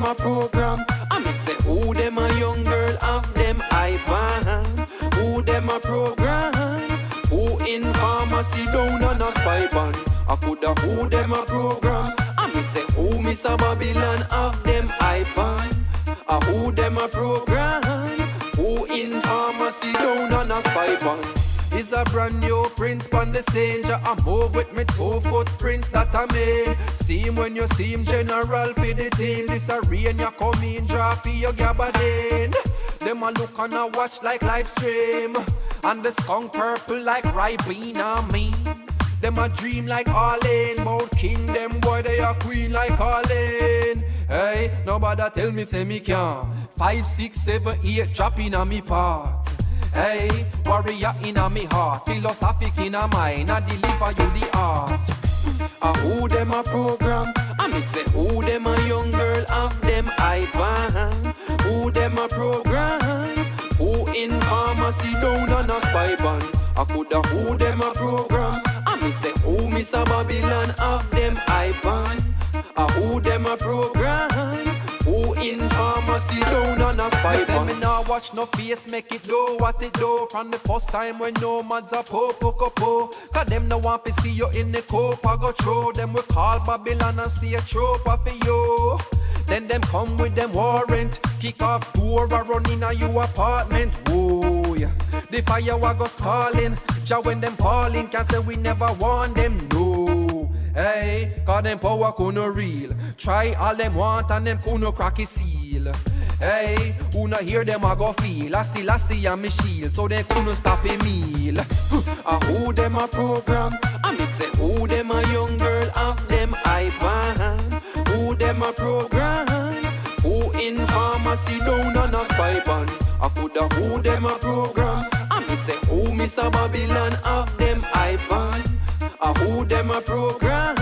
them a program? I me say who them a young girl have them iPad? Who them a program? Who in pharmacy down on a spy ban? I coulda who them a program? I me say who Miss a Babylon have them iPad? Who them a program? Who in pharmacy down on a spy ban? Is a brand new prince on the scene. I move with me 2 footprints that I made. See him when you see him, general for the team. This a rain you come in, draw for your gabardine. Them a look and a watch like live stream. And the skunk purple like Ribena me. Them a dream like Arlene. About king, them boy they a queen like Arlene. Hey, nobody tell me say me can't. 5, 6, 7, 8 drop in a me part. Hey, warrior in a me heart, philosophic in a mind, I deliver you the art. Who them a program? I me say who them a young girl have them iPad? Who them a program? Who in pharmacy down on a spy ban? I coulda who them a program? I me say who Miss a Babylon have them iPad? Who them a program? Who in pharmacy down on a spy ban? Me nah watch no face, make it do what it do. From the first time when nomads a po. Cause them no want to see you in the cope. I go throw them, we call Babylon and stay a trooper for you. Then them come with them warrant, kick off door or run in a you apartment. Whoa, yeah. The fire wa go stalling, ja when them falling, can't say we never want them, no. Hey, cause them power couldn't real. Try all them want and them couldn't crack a seal. Hey, who not hear them I go feel. Lassie and me shield, so they couldn't stop a meal. Who them a program? I me say who them a young girl have them iPad? Who them a program? Who in pharmacy down on a spy ban? I coulda who them a program? I me say who Miss a Babylon have them iPad? Who them a program?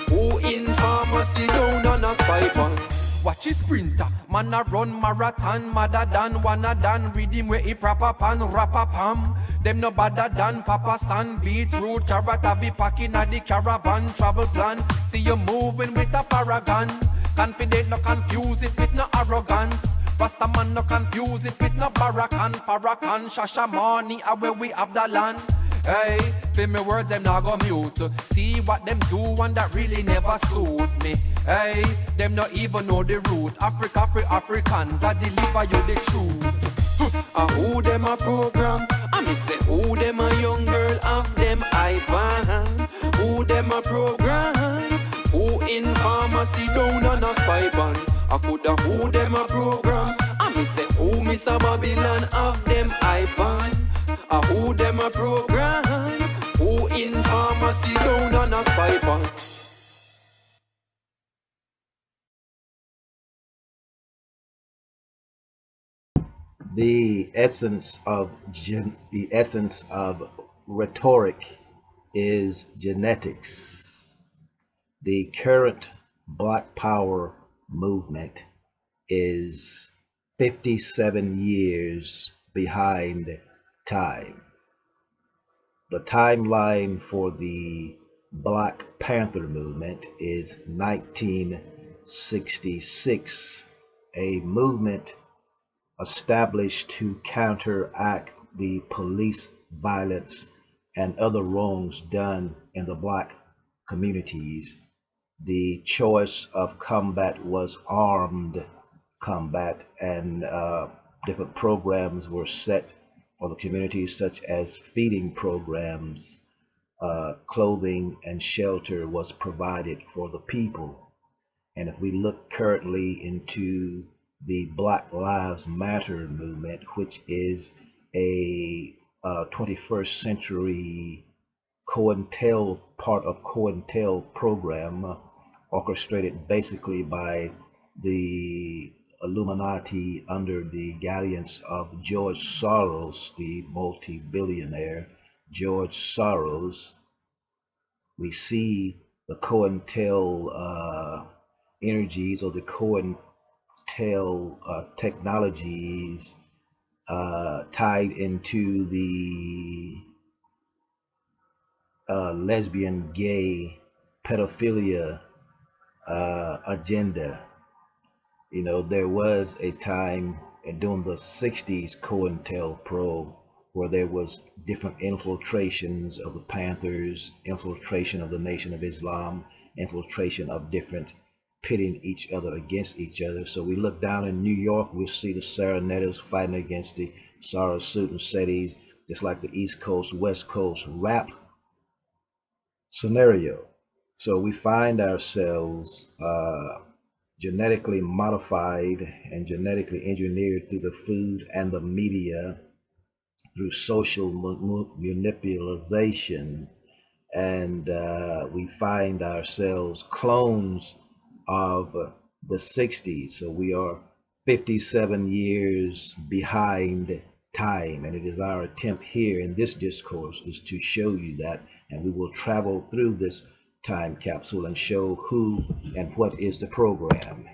Who in pharmacy down on a spy ban? Watch his sprinter, man a run marathon, madder than wanna done, rhythm where he proper pan, rapper pam. Them no badder than Papa San, beetroot, carrot, I be packing at the caravan, travel plan. See you moving with a paragon, confident, no confuse it with no arrogance. Rasta man no confuse it with no barakan, parakan, shashamani, where we have the land. Hey, feel me words them not go mute. See what them do and that really never suit me. Hey, them not even know the root. Africa for Africans, I deliver you the truth. Who them a program? I me say who them a young girl have them iPad? Who them a program? Who in pharmacy down on a spy ban? I coulda who them a program? I me say who Miss a Babylon have them iPad? Who them a program? Who in pharmacy down on a spy ban? The essence of rhetoric is genetics. The current Black Power movement is 57 years behind time. The timeline for the Black Panther movement is 1966, a movement established to counteract the police violence and other wrongs done in the Black communities. The choice of combat was armed combat, and different programs were set for the communities, such as feeding programs, clothing and shelter was provided for the people. And if we look currently into the Black Lives Matter movement, which is a 21st century part of COINTEL program, orchestrated basically by the Illuminati under the guidance of George Soros, the multi-billionaire George Soros. We see the COINTEL energies, or the COINTEL technologies tied into the lesbian, gay, pedophilia agenda. You know, there was a time during the 60s COINTELPRO where there was different infiltrations of the Panthers, infiltration of the Nation of Islam, infiltration of different pitting each other against each other. So we look down in New York, we see the Serenators fighting against the Sarasut and Setis, just like the East Coast, West Coast rap scenario. So we find ourselves genetically modified and genetically engineered through the food and the media, through social manipulation, and we find ourselves clones of the 60s. So we are 57 years behind time, and it is our attempt here in this discourse is to show you that, and we will travel through this time capsule and show who and what is the program.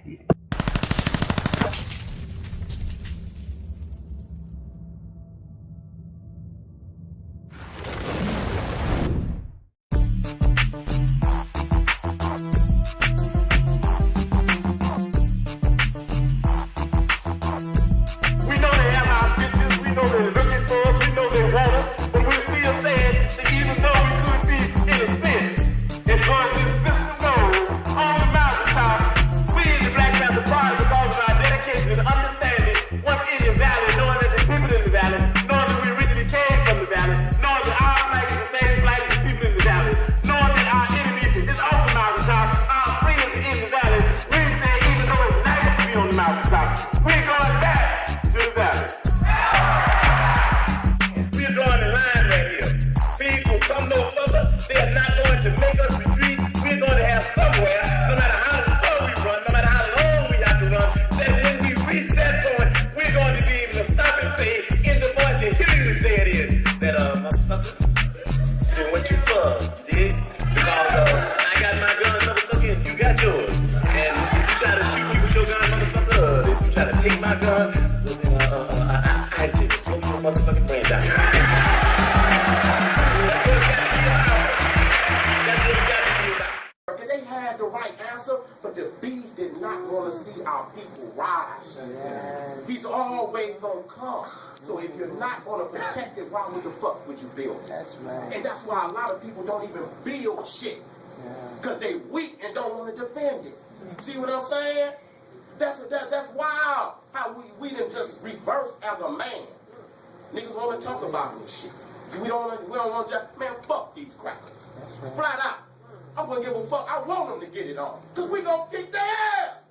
He's always gonna come. So if you're not gonna protect it, why would the fuck would you build it? That's right. And that's why a lot of people don't even build shit. Because they weak and don't want to defend it. See what I'm saying? That's wild. How we didn't just reverse as a man. Niggas want to talk about this shit. We don't want to just, man, fuck these crackers. Right. Flat out. I'm gonna give a fuck. I want them to get it on. Because we gonna kick their ass.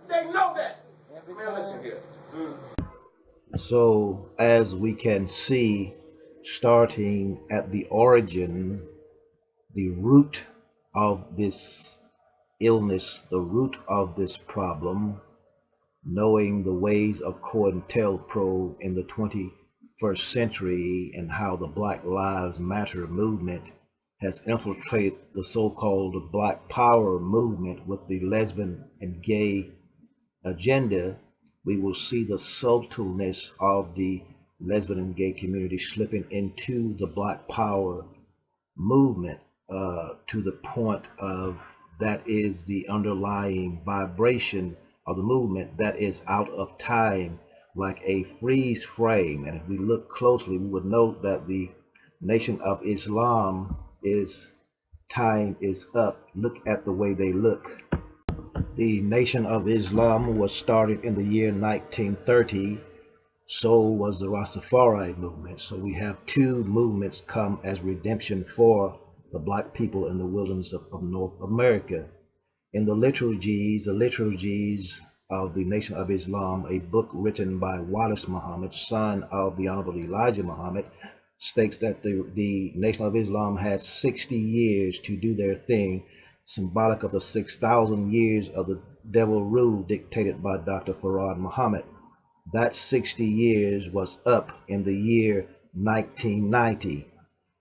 They know that. Man, listen here. So as we can see, starting at the origin, the root of this illness, the root of this problem, knowing the ways of COINTELPRO in the 21st century and how the Black Lives Matter movement has infiltrated the so-called Black Power movement with the lesbian and gay agenda, we will see the subtleness of the lesbian and gay community slipping into the Black Power movement to the point of that is the underlying vibration of the movement that is out of time, like a freeze frame. And if we look closely, we would note that the Nation of Islam is time is up. Look at the way they look. The Nation of Islam was started in the year 1930. So was the Rastafari movement. So we have two movements come as redemption for the black people in the wilderness of North America. In the liturgies of the Nation of Islam, a book written by Wallace Muhammad, son of the Honorable Elijah Muhammad, states that the Nation of Islam has 60 years to do their thing, symbolic of the 6,000 years of the devil rule dictated by Dr. Farad Muhammad. That 60 years was up in the year 1990.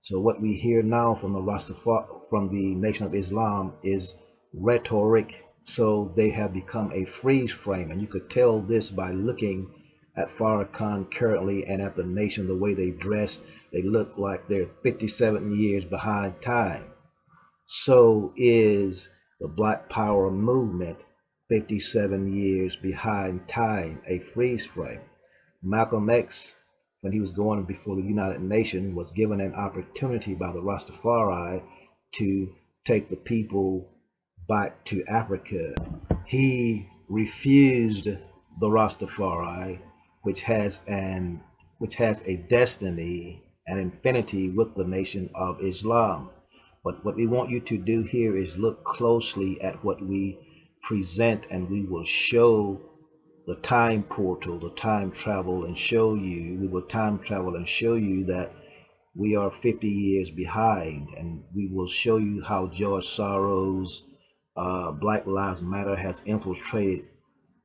So what we hear now from the Nation of Islam is rhetoric. So they have become a freeze frame, and you could tell this by looking at Farrakhan currently and at the nation, the way they dress. They look like they're 57 years behind time. So is the Black Power movement. 57 years behind time, a freeze frame. Malcolm X, when he was going before the United Nations, was given an opportunity by the Rastafari to take the people back to Africa. He refused the Rastafari, which has a destiny and infinity with the Nation of Islam. But what we want you to do here is look closely at what we present, and we will show the time portal, the time travel, and show you, we will time travel and show you that we are 50 years behind, and we will show you how George Soros' Black Lives Matter has infiltrated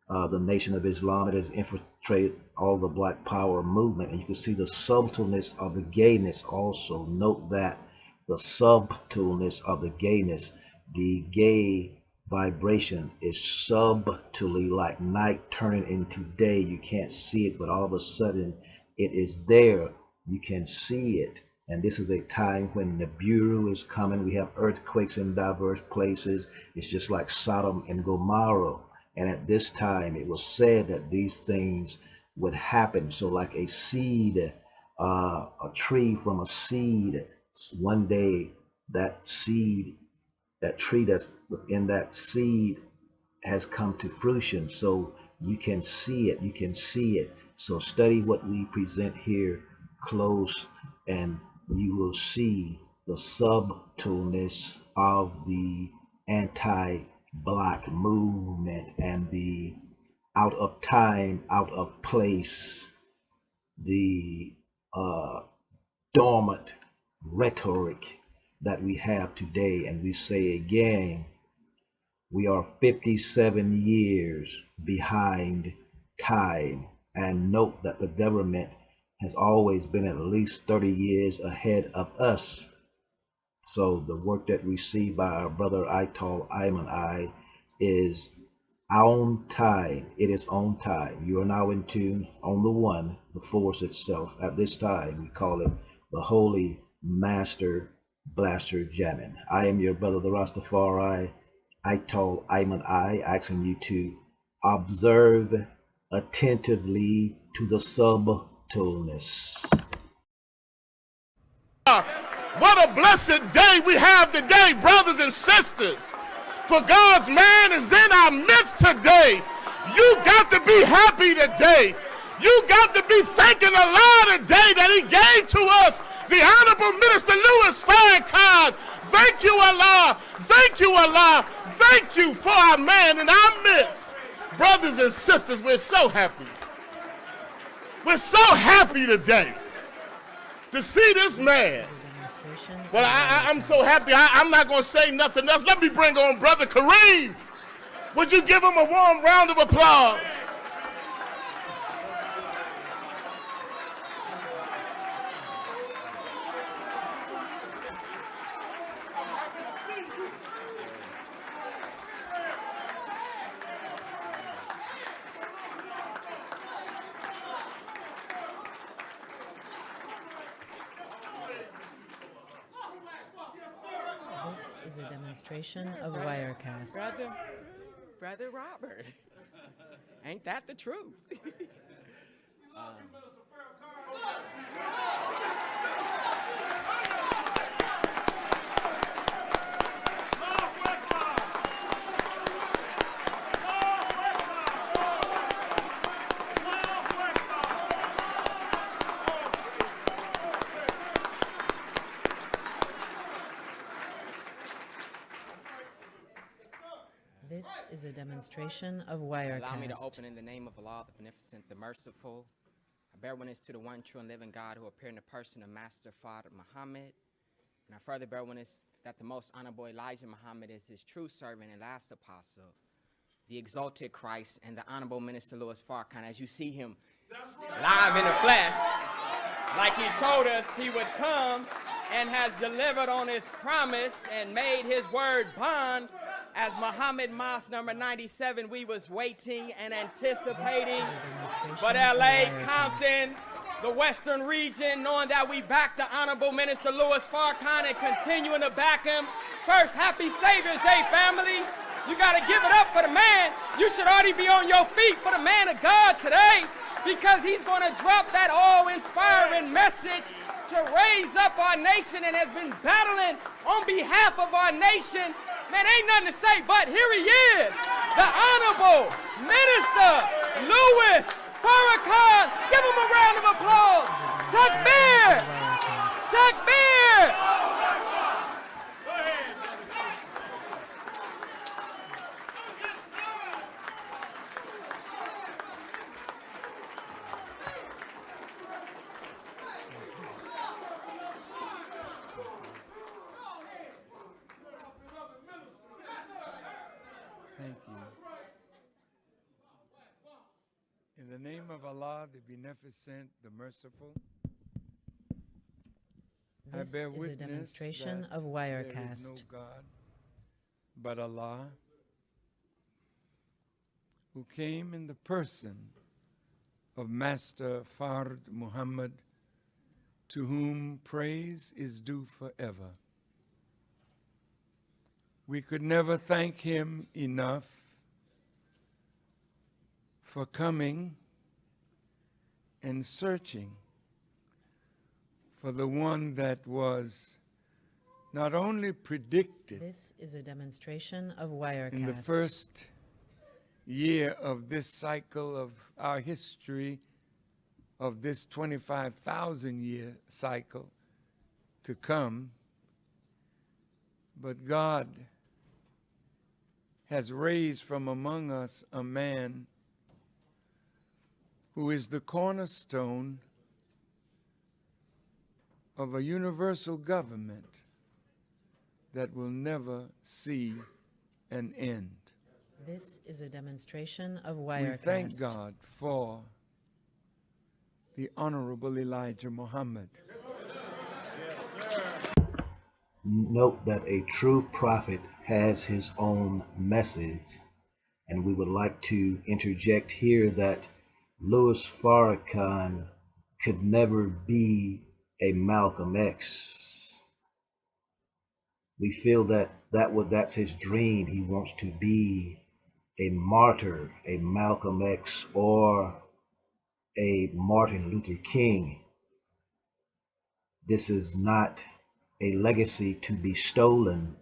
the Nation of Islam. It has infiltrated all the Black Power movement, and you can see the subtleness of the gayness also. Note that the subtleness of the gayness, the gay vibration is subtly like night turning into day. You can't see it, but all of a sudden it is there. You can see it. And this is a time when the Bureau is coming. We have earthquakes in diverse places. It's just like Sodom and Gomorrah. And at this time, it was said that these things would happen. So like a seed, a tree from a seed, one day that seed, that tree that's within that seed has come to fruition. So you can see it, you can see it. So study what we present here close, and you will see the subtleness of the anti-Black movement and the out of time, out of place, the dormant rhetoric that we have today. And we say again, we are 57 years behind time. And note that the government has always been at least 30 years ahead of us. So the work that we see by our brother Aital Ayman I is on time. It is on time. You are now in tune on the one, the force itself. At this time, we call it the Holy Master Blaster Jamming. I am your brother, the Rastafari, Aital Ayman I, asking you to observe attentively to the subtleness. What a blessed day we have today, brothers and sisters. For God's man is in our midst today. You got to be happy today. You got to be thanking Allah today that he gave to us the Honorable Minister Louis Farrakhan. Thank you, Allah. Thank you, Allah. Thank you for our man in our midst. Brothers and sisters, we're so happy. We're so happy today to see this man. Well, I'm so happy. I'm not going to say nothing else. Let me bring on Brother Kareem. Would you give him a warm round of applause? This is a demonstration of Wirecast. Brother Robert, ain't that the truth? This is a demonstration of Wirecast. Allow me to open in the name of Allah, the Beneficent, the Merciful. I bear witness to the one true and living God who appeared in the person of Master Father Muhammad. And I further bear witness that the most honorable Elijah Muhammad is his true servant and last apostle, the exalted Christ, and the honorable Minister Louis Farrakhan, as you see him live in the flesh, like he told us he would come, and has delivered on his promise and made his word bond. As Muhammad Mosque number 97, we was waiting and anticipating. But LA, Compton, the Western region, knowing that we back the Honorable Minister Louis Farrakhan and continuing to back him. First, happy Savior's Day, family. You got to give it up for the man. You should already be on your feet for the man of God today, because he's going to drop that all-inspiring message to raise up our nation and has been battling on behalf of our nation. Man, ain't nothing to say, but here he is, the Honorable Minister Louis Farrakhan. Give him a round of applause. Takbir! Takbir! Thank you. In the name of Allah, the Beneficent, the Merciful, I This bear is a witness demonstration that of there is Wirecast. no God but Allah, who came in the person of Master Fard Muhammad, to whom praise is due forever. We could never thank him enough for coming and searching for the one that was not only predicted This is a demonstration of Wirecast. in the first year of this cycle of our history, of this 25,000-year cycle to come, but God has raised from among us a man who is the cornerstone of a universal government that will never see an end. This is a demonstration of We Wirecast. thank God for the Honorable Elijah Muhammad. Note that a true prophet has his own message, and we would like to interject here that Louis Farrakhan could never be a Malcolm X. We feel that that's his dream. He wants to be a martyr, a Malcolm X, or a Martin Luther King. This is not a legacy to be stolen.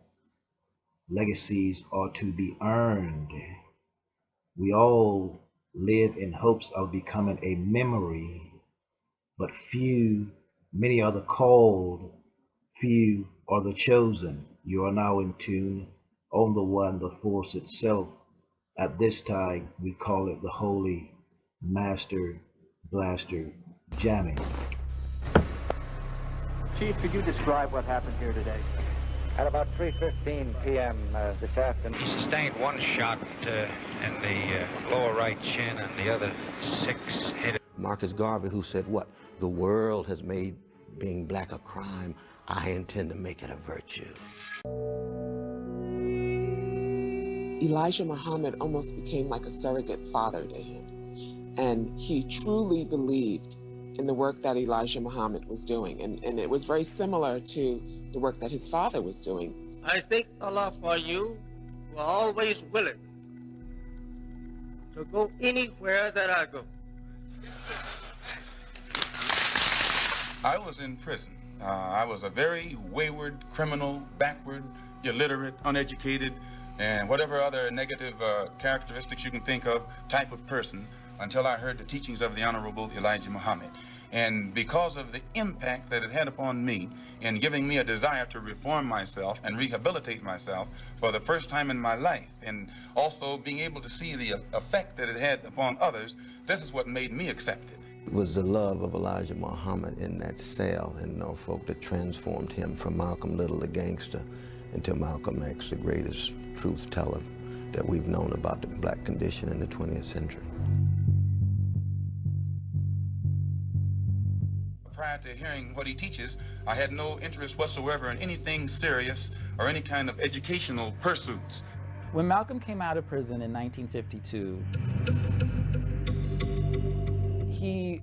Legacies are to be earned. We all live in hopes of becoming a memory, but many are the called, few are the chosen. You are now in tune on the one, the force itself. At this time, we call it the Holy Master Blaster Jamming. Chief, could you describe what happened here today? At about 3:15 p.m. This afternoon. He sustained one shot in the lower right chin and the other 6 hit. Marcus Garvey, who said what? The world has made being black a crime. I intend to make it a virtue. Elijah Muhammad almost became like a surrogate father to him. And he truly believed in the work that Elijah Muhammad was doing. And it was very similar to the work that his father was doing. I thank Allah for you who are always willing to go anywhere that I go. I was in prison. I was a very wayward, criminal, backward, illiterate, uneducated, and whatever other negative characteristics you can think of type of person until I heard the teachings of the Honorable Elijah Muhammad. And because of the impact that it had upon me in giving me a desire to reform myself and rehabilitate myself for the first time in my life, and also being able to see the effect that it had upon others, this is what made me accept it. It was the love of Elijah Muhammad in that cell in Norfolk that transformed him from Malcolm Little, the gangster, into Malcolm X, the greatest truth teller that we've known about the black condition in the 20th century. Prior to hearing what he teaches, I had no interest whatsoever in anything serious or any kind of educational pursuits. When Malcolm came out of prison in 1952, he,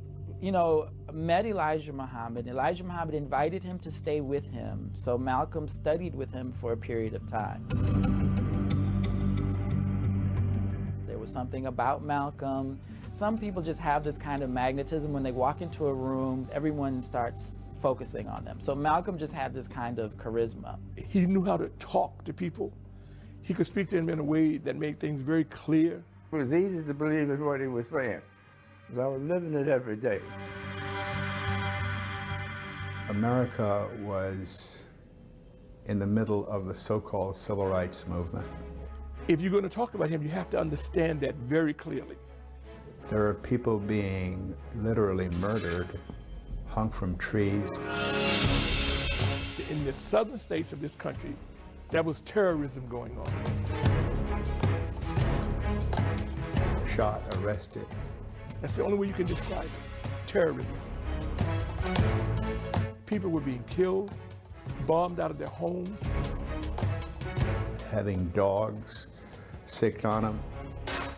met Elijah Muhammad. Elijah Muhammad invited him to stay with him, so Malcolm studied with him for a period of time. There was something about Malcolm. Some people just have this kind of magnetism. When they walk into a room, everyone starts focusing on them. So Malcolm just had this kind of charisma. He knew how to talk to people. He could speak to them in a way that made things very clear. It was easy to believe in what he was saying, because I was living it every day. America was in the middle of the so-called civil rights movement. If you're going to talk about him, you have to understand that very clearly. There are people being literally murdered, hung from trees. In the southern states of this country, there was terrorism going on. Shot, arrested. That's the only way you can describe it, terrorism. People were being killed, bombed out of their homes. Having dogs sicked on them.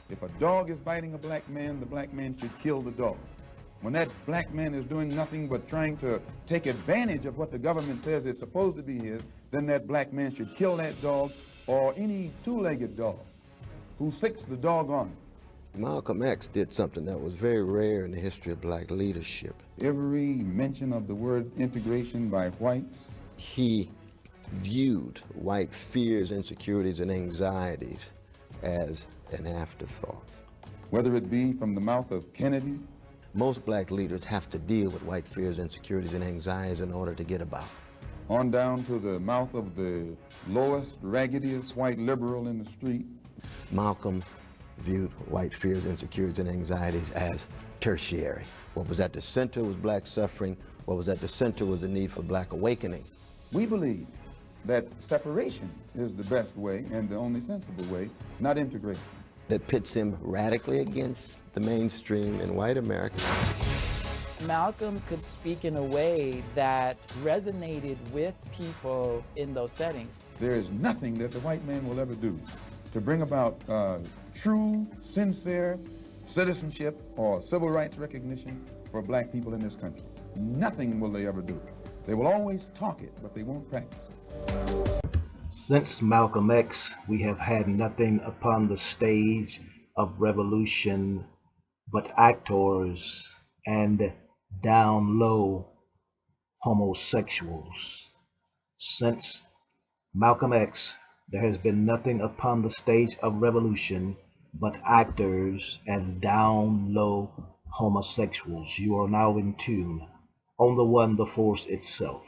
If a dog is biting a black man, the black man should kill the dog. When that black man is doing nothing but trying to take advantage of what the government says is supposed to be his, then that black man should kill that dog or any two-legged dog who sicks the dog on it. Malcolm X did something that was very rare in the history of black leadership. Every mention of the word integration by whites. He viewed white fears, insecurities, and anxieties as an afterthought. Whether it be from the mouth of Kennedy. Most black leaders have to deal with white fears, insecurities, and anxieties in order to get about. On down to the mouth of the lowest, raggediest white liberal in the street. Malcolm viewed white fears, insecurities, and anxieties as tertiary. What was at the center was black suffering. What was at the center was the need for black awakening. We believe that separation is the best way and the only sensible way, not integration. That pits him radically against the mainstream in white America. Malcolm could speak in a way that resonated with people in those settings. There is nothing that the white man will ever do to bring about true, sincere citizenship or civil rights recognition for black people in this country. Nothing will they ever do. They will always talk it, but they won't practice it. Since Malcolm X, we have had nothing upon the stage of revolution but actors and down low homosexuals. Since Malcolm X, there has been nothing upon the stage of revolution but actors and down low homosexuals. You are now in tune on the one, the force itself.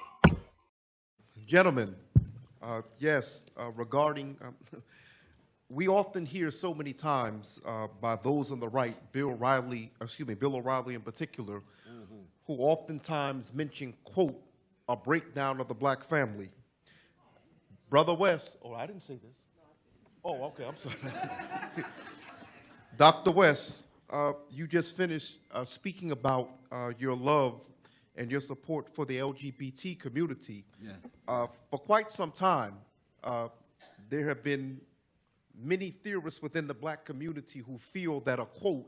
Gentlemen, yes, regarding, we often hear so many times by those on the right, Bill O'Reilly in particular, who oftentimes mention, quote, a breakdown of the black family. Brother West, oh, I didn't say this. Oh, okay, I'm sorry. Dr. West, you just finished speaking about your love and your support for the LGBT community. Yes. For quite some time, there have been many theorists within the black community who feel that a, quote,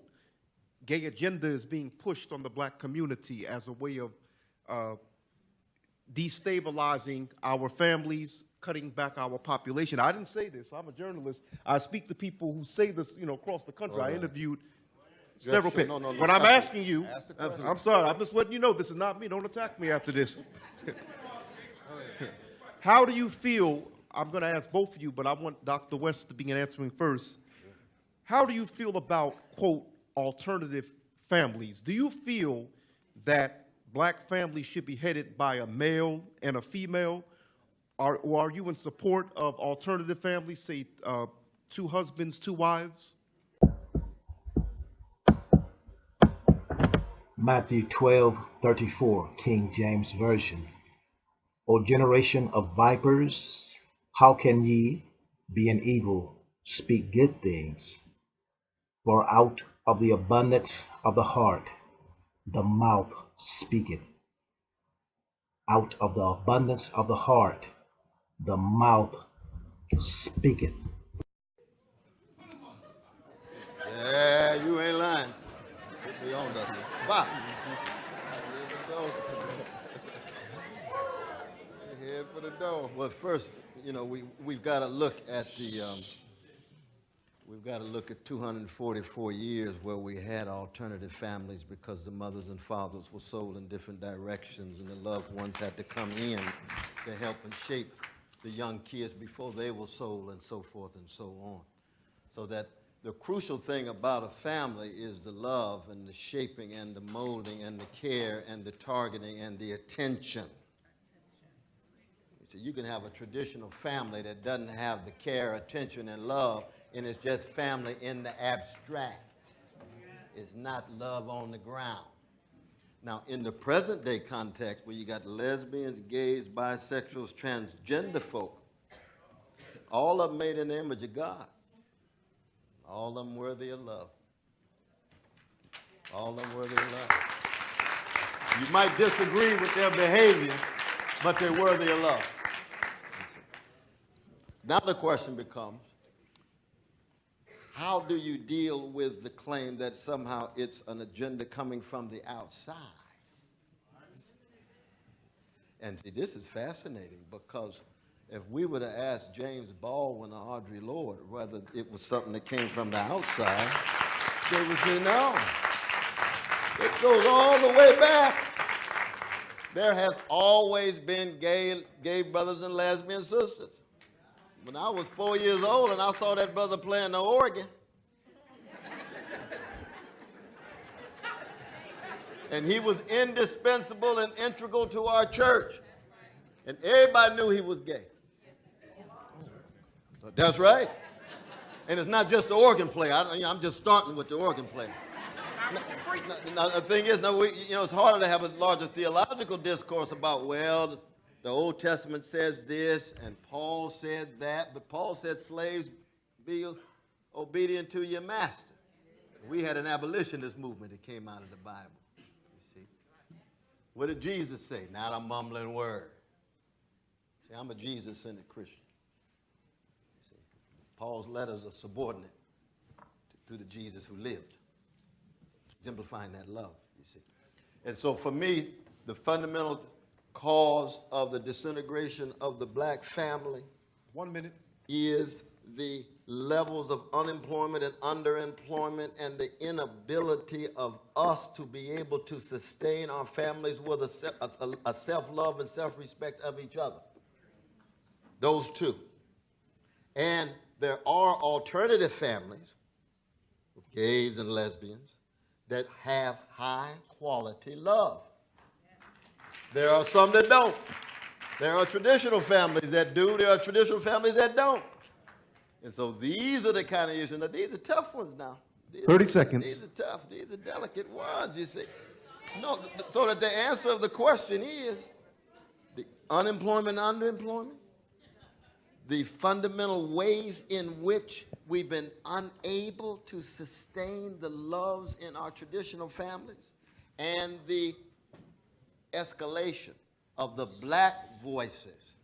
gay agenda is being pushed on the black community as a way of destabilizing our families, cutting back our population. I didn't say this. I'm a journalist. I speak to people who say this, across the country. I interviewed several people. No, but I'm asking you, I'm sorry, I'm just letting you know this is not me. Don't attack me after this. How do you feel? I'm going to ask both of you, but I want Dr. West to begin answering first. How do you feel about, quote, alternative families? Do you feel that black families should be headed by a male and a female? Or are you in support of alternative families, say 2 husbands, 2 wives? Matthew 12:34, King James Version. O generation of vipers, how can ye, being evil, speak good things? For out of the abundance of the heart, the mouth speaketh. Out of the abundance of the heart, the mouth speaketh. Yeah, you ain't lying. Put me on that. Bye. Head for the door. Well, first, we've got to look at we've got to look at 244 years where we had alternative families because the mothers and fathers were sold in different directions, and the loved ones had to come in to help and shape the young kids before they were sold, and so forth and so on. So that the crucial thing about a family is the love and the shaping and the molding and the care and the targeting and the attention. So you can have a traditional family that doesn't have the care, attention, and love, and it's just family in the abstract. It's not love on the ground. Now, in the present day context, where you got lesbians, gays, bisexuals, transgender folk, all of them made in the image of God. All of them worthy of love. All of them worthy of love. You might disagree with their behavior, but they're worthy of love. Now the question becomes, how do you deal with the claim that somehow it's an agenda coming from the outside? And see, this is fascinating, because if we were to ask James Baldwin or Audre Lorde whether it was something that came from the outside, they would say no. It goes all the way back. There has always been gay brothers and lesbian sisters. When I was 4 years old and I saw that brother playing the organ, and he was indispensable and integral to our church, and everybody knew he was gay. That's right. And it's not just the organ player. I'm just starting with the organ player. Now, the thing is, it's harder to have a larger theological discourse about, well, the Old Testament says this, and Paul said that, but Paul said, slaves, be obedient to your master. We had an abolitionist movement that came out of the Bible, you see. What did Jesus say? Not a mumbling word. See, I'm a Jesus-centered Christian. See, Paul's letters are subordinate to the Jesus who lived, exemplifying that love, you see. And so for me, the fundamental cause of the disintegration of the black family, 1 minute, is the levels of unemployment and underemployment and the inability of us to be able to sustain our families with a self-love and self-respect of each other. Those two. And there are alternative families, gays and lesbians, that have high quality love. There are some that don't. There are traditional families that do. There are traditional families that don't. And so these are the kind of issues. Now, these are tough ones now. 30 seconds. These are tough. These are delicate ones, you see. No, so that the answer of the question is the unemployment, underemployment, the fundamental ways in which we've been unable to sustain the loves in our traditional families, and the escalation of the black voices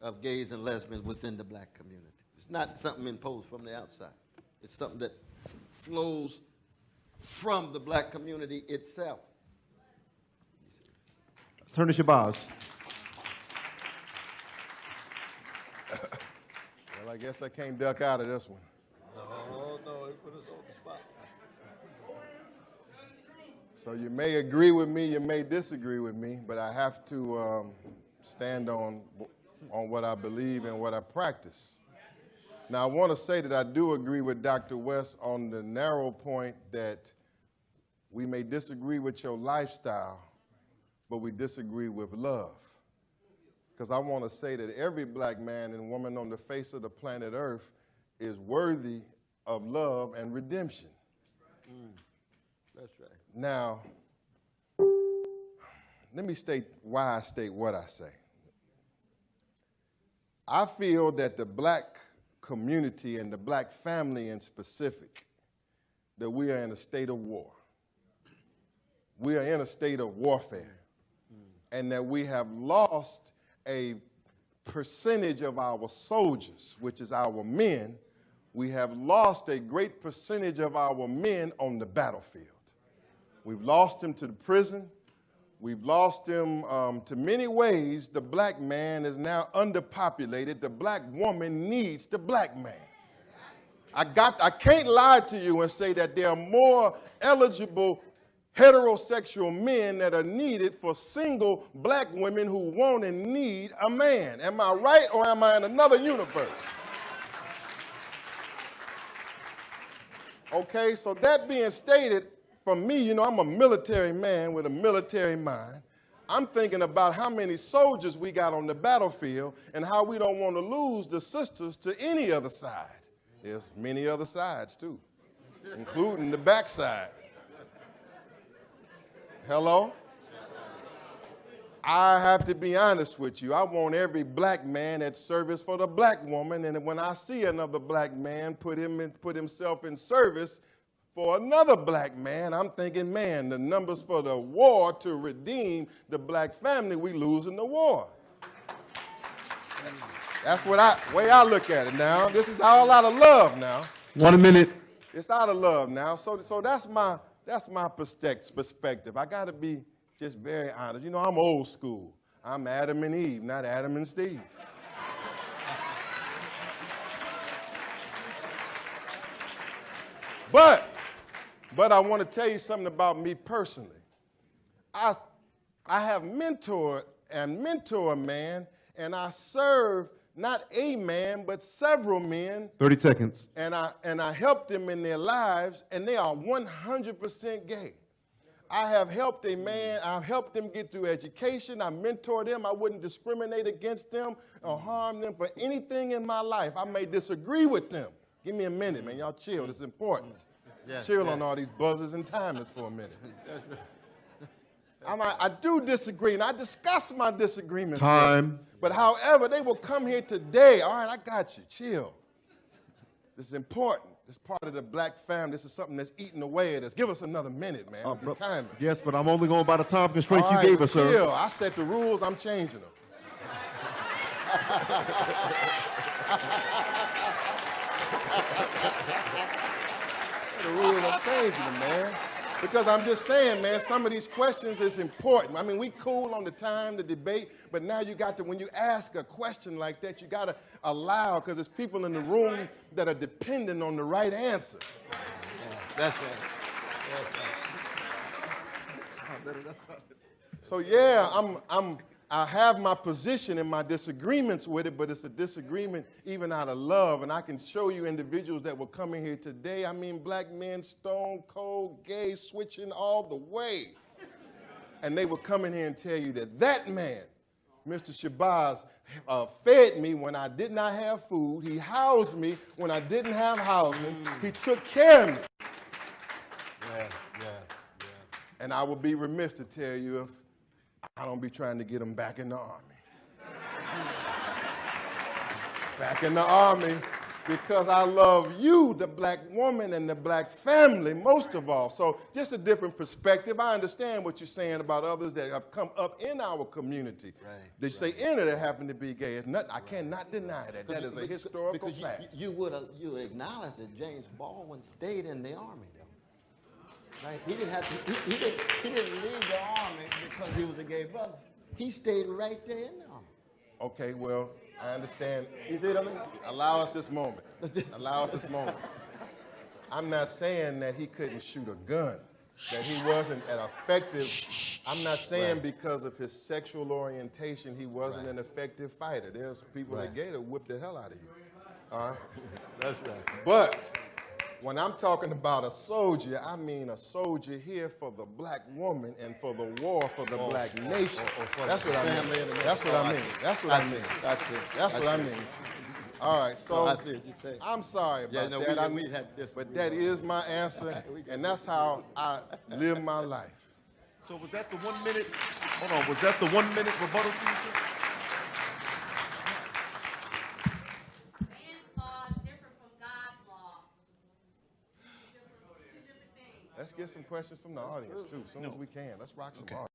of gays and lesbians within the black community. It's not something imposed from the outside. It's something that flows from the black community itself. Turn to Shabazz. Well, I guess I can't duck out of this one. Oh, no, they put us on the spot. So you may agree with me, you may disagree with me, but I have to stand on what I believe and what I practice. Now, I want to say that I do agree with Dr. West on the narrow point that we may disagree with your lifestyle, but we disagree with love. Because I want to say that every black man and woman on the face of the planet Earth is worthy of love and redemption. That's right. Now, let me state why I state what I say. I feel that the black community and the black family in specific, that we are in a state of war. We are in a state of warfare. And that we have lost a percentage of our soldiers, which is our men. We have lost a great percentage of our men on the battlefield. We've lost them to the prison. We've lost them to many ways. The black man is now underpopulated. The black woman needs the black man. I can't lie to you and say that there are more eligible heterosexual men that are needed for single black women who want and need a man. Am I right, or am I in another universe? Okay, so that being stated, for me, you know, I'm a military man with a military mind. I'm thinking about how many soldiers we got on the battlefield and how we don't want to lose the sisters to any other side. There's many other sides too, including the backside. Hello? I have to be honest with you. I want every black man at service for the black woman, and when I see another black man put himself in service for another black man, I'm thinking, man, the numbers for the war to redeem the black family, we lose in the war. That's way I look at it now. This is all out of love now. 1 minute. It's out of love now. So that's my perspective. I got to be just very honest. You know, I'm old school. I'm Adam and Eve, not Adam and Steve. But I want to tell you something about me personally. I have mentored and mentor a man, and I serve not a man, but several men. 30 seconds. And I help them in their lives, and they are 100% gay. I have helped a man, I've helped them get through education, I mentor them, I wouldn't discriminate against them or harm them for anything in my life. I may disagree with them. Give me a minute, man, y'all chill, this is important. Yes, Chill yes. on all these buzzers and timers for a minute. I do disagree, and I discuss my disagreements. Time. But however, they will come here today. All right, I got you. Chill. This is important. This is part of the black family. This is something that's eating away at us. Give us another minute, man. The timers. Yes, but I'm only going by the time constraints All right, you gave well, us, sir. chill. I set the rules. I'm changing them. The rules, I'm changing them, man. Because I'm just saying, man, some of these questions is important. I mean, we cool on the time, the debate, but now you got to, when you ask a question like that, you got to allow, because there's people in the room that are dependent on the right answer. That's right. So yeah, I have my position and my disagreements with it, but it's a disagreement even out of love. And I can show you individuals that will come in here today. I mean, black men, stone cold, gay, switching all the way. And they will come in here and tell you that man, Mr. Shabazz, fed me when I did not have food. He housed me when I didn't have housing. He took care of me. Yeah. And I would be remiss to tell you if I don't be trying to get him back in the Army. Back in the Army because I love you, the black woman, and the black family most of all. So just a different perspective. I understand what you're saying about others that have come up in our community. Right. They say any that happen to be gay. It's nothing, I cannot deny that. That is a historical fact. You would acknowledge that James Baldwin stayed in the Army, though. Right? He didn't leave the Army because he was a gay brother. He stayed right there in the Army. Okay, well, I understand. You see what I mean? Allow us this moment. Allow us this moment. I'm not saying that he couldn't shoot a gun, that he wasn't an effective. I'm not saying because of his sexual orientation he wasn't an effective fighter. There's people that gay that whip the hell out of you. All right? That's right. But when I'm talking about a soldier, I mean a soldier here for the black woman and for the war for the black nation. That's what I mean. That's what I mean. That's what I mean. That's what I mean. All right, so I see what you're saying. I'm sorry about that. But that is my answer, and that's how I live my life. So was that the 1 minute? Hold on. Was that the 1 minute rebuttal, Caesar? Let's get some questions from the audience, too, as soon as we can. Let's rock some hard.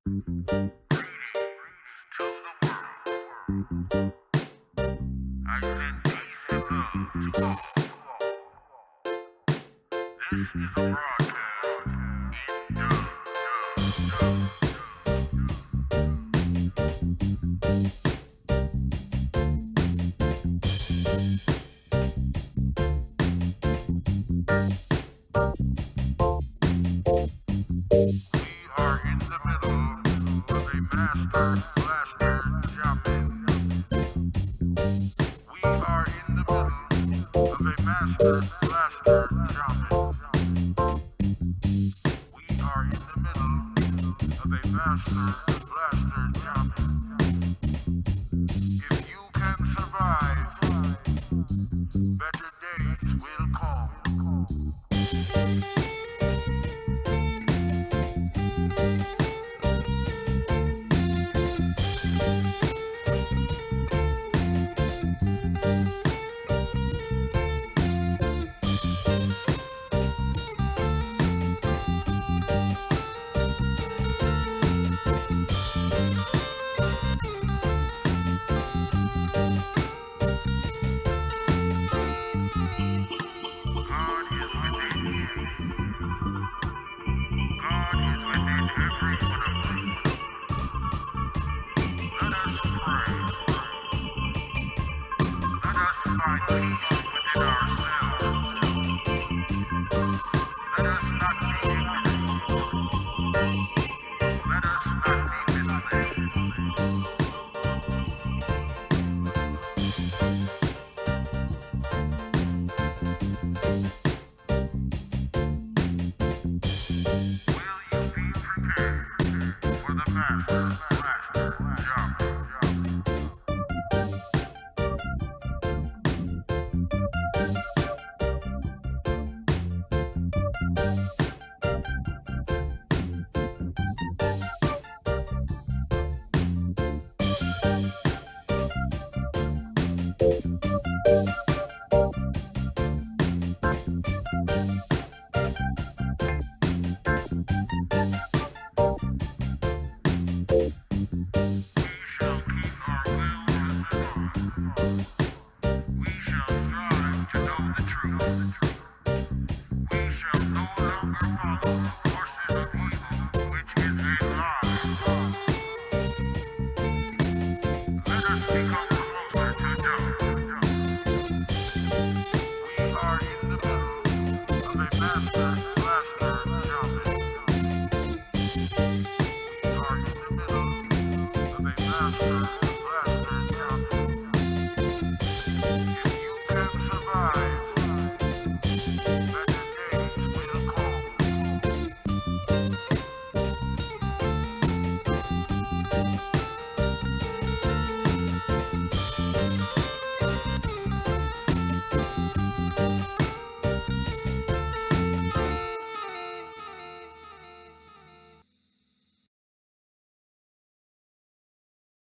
This is a broadcast in a master blaster jump.